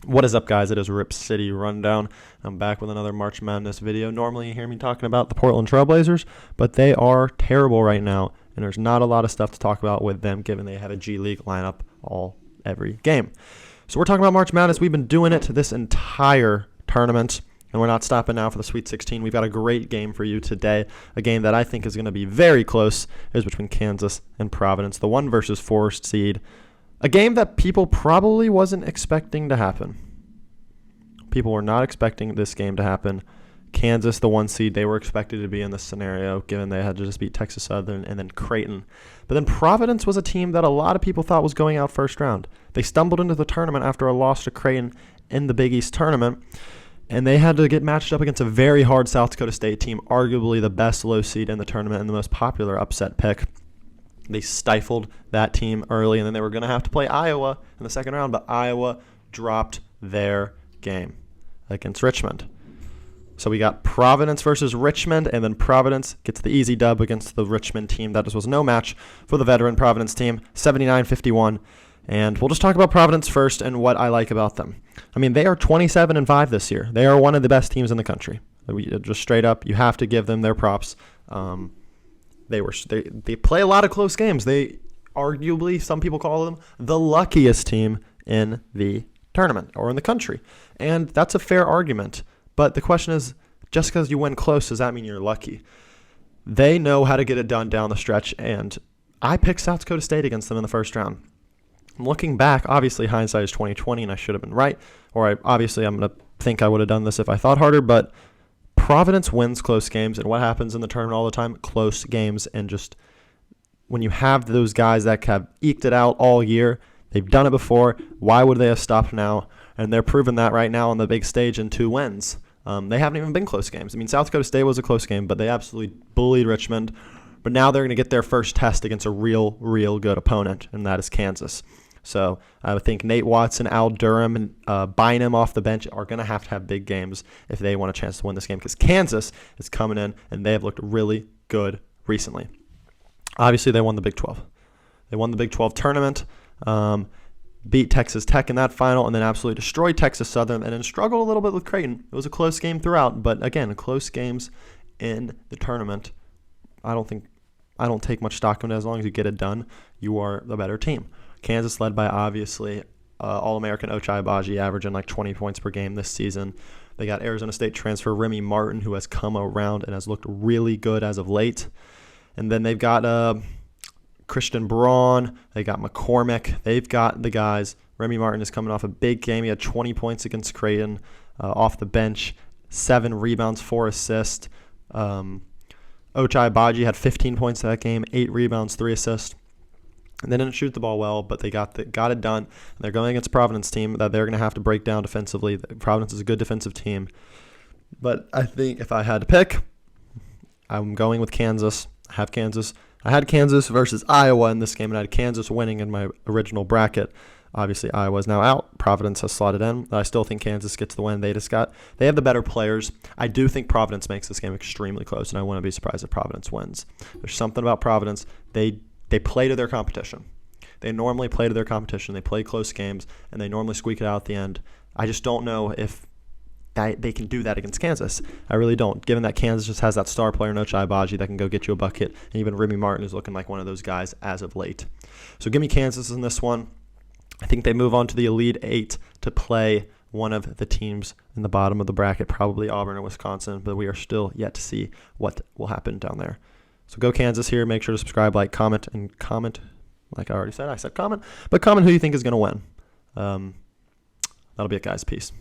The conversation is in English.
What is up, guys? It is Rip City Rundown. I'm back with another March Madness video. Normally you hear me talking about the Portland Trailblazers, but they are terrible right now, and there's not a lot of stuff to talk about with them given they have a G League lineup every game. So we're talking about March Madness. We've been doing it this entire tournament, and we're not stopping now for the Sweet 16. We've got a great game for you today, a game that I think is going to be very close. It is between Kansas and Providence, the 1 versus 4 seed. A game that people probably wasn't expecting to happen. People were not expecting this game to happen. Kansas, the 1 seed, they were expected to be in this scenario, given they had to just beat Texas Southern and then Creighton. But then Providence was a team that a lot of people thought was going out first round. They stumbled into the tournament after a loss to Creighton in the Big East tournament, and they had to get matched up against a very hard South Dakota State team, arguably the best low seed in the tournament and the most popular upset pick. They stifled that team early, and then they were going to have to play Iowa in the second round, but Iowa dropped their game against Richmond. So we got Providence versus Richmond, and then Providence gets the easy dub against the Richmond team. That was no match for the veteran Providence team, 79-51. And we'll just talk about Providence first and what I like about them. I mean, they are 27-5 this year. They are one of the best teams in the country. Just straight up, you have to give them their props. They play a lot of close games. They arguably, some people call them the luckiest team in the tournament or in the country. And that's a fair argument. But the question is, just because you win close, does that mean you're lucky? They know how to get it done down the stretch, and I picked South Dakota State against them in the first round. Looking back, obviously hindsight is 20/20, and I should have been right. Or I'm going to think I would have done this if I thought harder, but Providence wins close games, and what happens in the tournament all the time? Close games, and just when you have those guys that have eked it out all year, they've done it before, why would they have stopped now? And they're proving that right now on the big stage in 2 wins. They haven't even been close games. I mean, South Dakota State was a close game, but they absolutely bullied Richmond. But now they're going to get their first test against a real good opponent, and that is Kansas. So I would think Nate Watson, Al Durham, and Bynum off the bench are going to have big games if they want a chance to win this game, because Kansas is coming in, and they have looked really good recently. Obviously, they won the Big 12. They won the Big 12 tournament, beat Texas Tech in that final, and then absolutely destroyed Texas Southern, and then struggled a little bit with Creighton. It was a close game throughout, but again, close games in the tournament. I don't take much stock in it. As long as you get it done, you are the better team. Kansas led by, obviously, All-American Ochai Agbaji, averaging like 20 points per game this season. They got Arizona State transfer Remy Martin, who has come around and has looked really good as of late. And then they've got Christian Braun. They got McCormick. They've got the guys. Remy Martin is coming off a big game. He had 20 points against Creighton off the bench, 7 rebounds, 4 assists. Ochai Agbaji had 15 points in that game, 8 rebounds, 3 assists. And they didn't shoot the ball well, but they got it done. And they're going against a Providence team that they're going to have to break down defensively. Providence is a good defensive team. But I think if I had to pick, I'm going with Kansas. I had Kansas versus Iowa in this game, and I had Kansas winning in my original bracket. Obviously, Iowa is now out. Providence has slotted in. I still think Kansas gets the win. They have the better players. I do think Providence makes this game extremely close, and I wouldn't be surprised if Providence wins. There's something about Providence. They play to their competition. They normally play to their competition. They play close games, and they normally squeak it out at the end. I just don't know if they can do that against Kansas. I really don't, given that Kansas just has that star player, Ochai Agbaji, that can go get you a bucket, and even Remy Martin is looking like one of those guys as of late. So give me Kansas in this one. I think they move on to the Elite 8 to play one of the teams in the bottom of the bracket, probably Auburn or Wisconsin, but we are still yet to see what will happen down there. So go Kansas here. Make sure to subscribe, like, comment. Like I already said, comment. But comment who you think is going to win. That'll be it, guys. Peace.